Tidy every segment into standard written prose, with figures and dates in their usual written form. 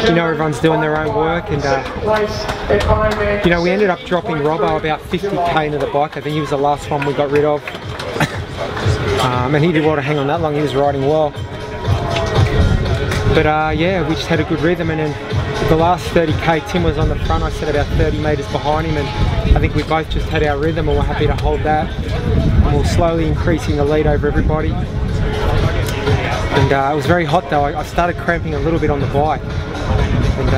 you know, everyone's doing their own work, and you know, we ended up dropping Robbo about 50k into the bike. I think he was the last one we got rid of. And he did well to hang on that long. He was riding well. But yeah, we just had a good rhythm, and then the last 30k, Tim was on the front. I sat about 30 metres behind him, and I think we both just had our rhythm, and we're happy to hold that. And we're slowly increasing the lead over everybody. And it was very hot though. I started cramping a little bit on the bike, and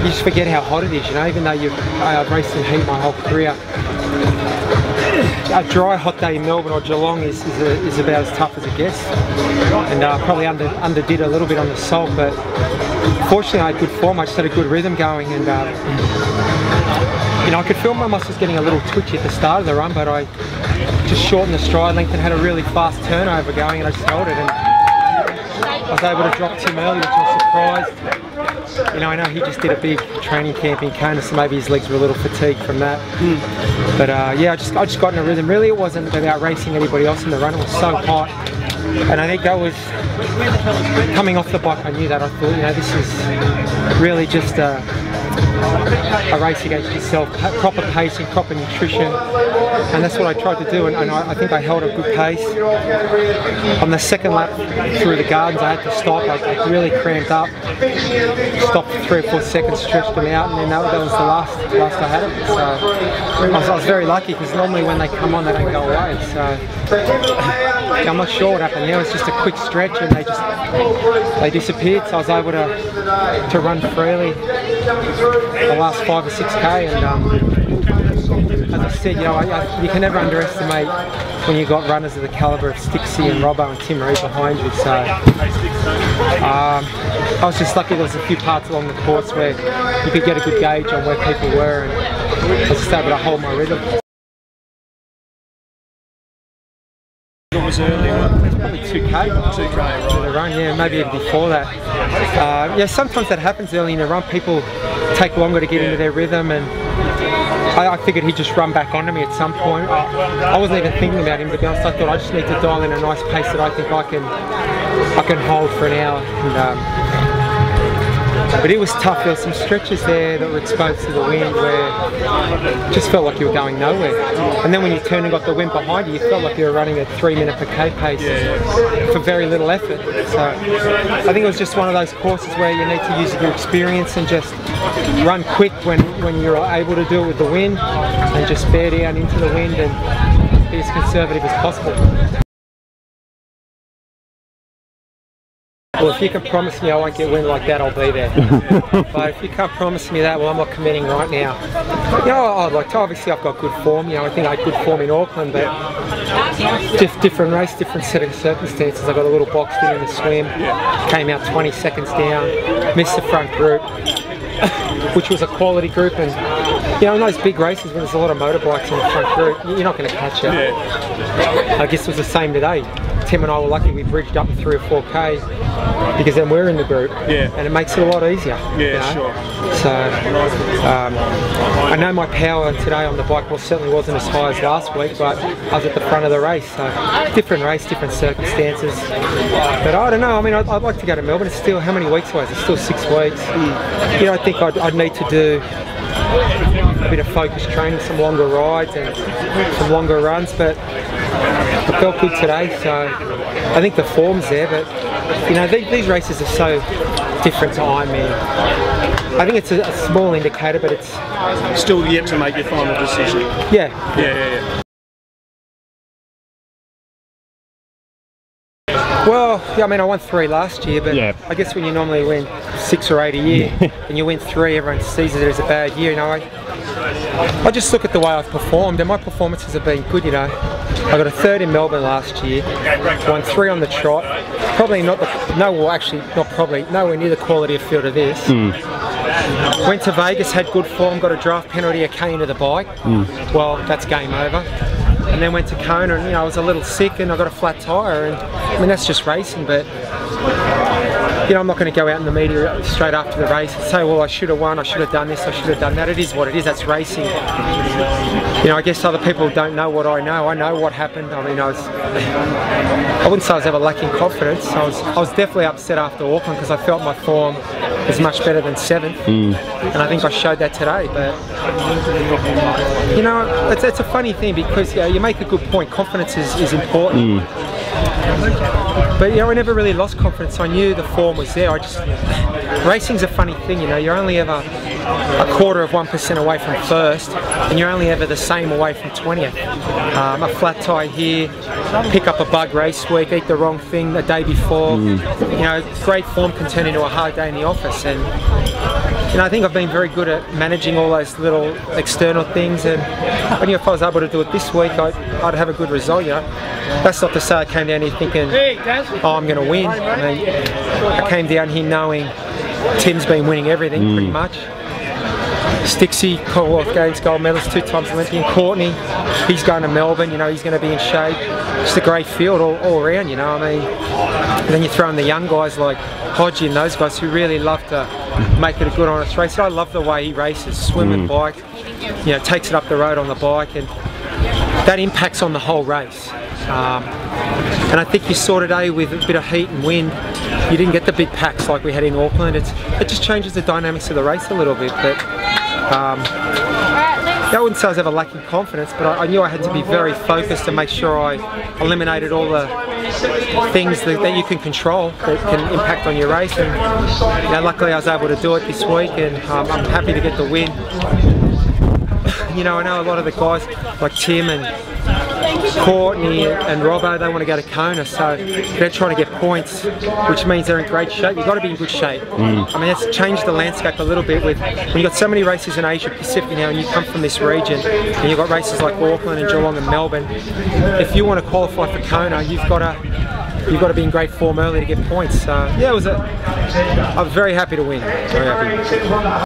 you just forget how hot it is, you know, even though I've raced in heat my whole career. A dry hot day in Melbourne or Geelong is about as tough as it gets, and probably underdid a little bit on the salt, but fortunately I had good form. I just had a good rhythm going, and you know, I could feel my muscles getting a little twitchy at the start of the run, but I just shortened the stride length and had a really fast turnover going, and I just held it, and I was able to drop Tim early, which I was surprised. You know, I know he just did a big training camp in Kona, so maybe his legs were a little fatigued from that. But yeah, I just got in a rhythm. Really, it wasn't about racing anybody else in the run. It was so hot, and I think that was coming off the bike. I knew that. I thought, you know, this is really just a race against yourself. Proper pacing, proper nutrition, and that's what I tried to do. And I think I held a good pace. On the second lap through the gardens, I had to stop. I really cramped up. Stopped for 3 or 4 seconds, stretched them out, and then that was the last I had of it. So I was very lucky, because normally when they come on, they don't go away. So I'm not sure what happened there. It was just a quick stretch, and they disappeared. So I was able to run freely the last 5 or 6k, and as I said, you know, you can never underestimate when you got runners of the calibre of Stixie and Robbo and Tim Reed behind you. So I was just lucky there was a few parts along the course where you could get a good gauge on where people were, and I was just able to hold my rhythm. It was early, probably 2k in the run, yeah, maybe even before that. Yeah, sometimes that happens early in the run. People take longer to get into their rhythm, and I figured he'd just run back onto me at some point. I wasn't even thinking about him, to be honest. I thought I just need to dial in a nice pace that I think I can hold for an hour. And, but it was tough. There were some stretches there that were exposed to the wind where it just felt like you were going nowhere. And then when you turned and got the wind behind you, you felt like you were running a 3 minute per k pace for very little effort. So I think it was just one of those courses where you need to use your experience and just run quick when you're able to do it with the wind, and just bear down into the wind and be as conservative as possible. Well, if you can promise me I won't get wind like that, I'll be there. But if you can't promise me that, well, I'm not committing right now. You know, I'd like to. Obviously, I've got good form. You know, I think I had good form in Auckland, but just different race, different set of circumstances. I got a little boxed in the swim, came out 20 seconds down, missed the front group, which was a quality group. And you know, in those big races when there's a lot of motorbikes in the front group, you're not going to catch up. I guess it was the same today. Tim and I were lucky we bridged up in 3 or 4k, because then we're in the group, and it makes it a lot easier. You know? Sure. So I know my power today on the bike certainly wasn't as high as last week, but I was at the front of the race. So different race, different circumstances. But I don't know. I mean, I'd like to go to Melbourne. It's still, how many weeks away? It's still 6 weeks. You know, I think I'd need to do a bit of focused training, some longer rides and some longer runs, but I felt good today, so I think the form's there. But you know, these races are so different to Ironman. I think it's a small indicator, but it's still yet to make your final decision. Yeah. Well, yeah, I mean, I won 3 last year, but I guess when you normally win 6 or 8 a year and you win 3, everyone sees it as a bad year. You know, I just look at the way I've performed, and my performances have been good. You know, I got a 3rd in Melbourne last year, won 3 on the trot. Probably not nowhere near the quality of field of this. Went to Vegas, had good form, got a draft penalty, a K into the bike. Well, that's game over. And then went to Kona, and you know, I was a little sick and I got a flat tyre, and I mean, that's just racing, but you know, I'm not going to go out in the media straight after the race and say, well, I should have won, I should have done this, I should have done that. It is what it is, that's racing. You know, I guess other people don't know what I know. I know what happened. I mean, I wouldn't say I was ever lacking confidence. I was definitely upset after Auckland because I felt my form was much better than 7th. And I think I showed that today. But, you know, it's a funny thing because you make a good point. Confidence is important. But you know, I never really lost confidence. I knew the form was there. Racing's a funny thing, you know. You're only ever a quarter of 1% away from first, and you're only ever the same away from 20th. A flat tire here, pick up a bug race week, eat the wrong thing the day before. You know, great form can turn into a hard day in the office. And you know, I think I've been very good at managing all those little external things. And I knew if I was able to do it this week, I'd have a good result. You know, that's not to say I came down here thinking, oh, I'm going to win. I mean, I came down here knowing Tim's been winning everything pretty much. Stixie, Commonwealth Games gold medalist, 2 times Olympian. Courtney, he's going to Melbourne, you know, he's going to be in shape. Just a great field all around, you know, I mean. And then you throw in the young guys like Hodgie and those guys who really love to make it a good honest race. I love the way he races, swim and bike, you know, takes it up the road on the bike, and that impacts on the whole race. And I think you saw today with a bit of heat and wind, you didn't get the big packs like we had in Auckland. It just changes the dynamics of the race a little bit. But I wouldn't say I was ever lacking confidence, but I knew I had to be very focused to make sure I eliminated all the things that you can control that can impact on your race. And you know, luckily I was able to do it this week, and I'm happy to get the win. You know, I know a lot of the guys like Tim and Courtney and Robbo, they want to go to Kona, so they're trying to get points, which means they're in great shape. You've got to be in good shape. I mean, it's changed the landscape a little bit with when you've got so many races in Asia Pacific now, and you come from this region, and you've got races like Auckland and Geelong and Melbourne. If you want to qualify for Kona, you've got to be in great form early to get points. So yeah, I was very happy to win. Very happy.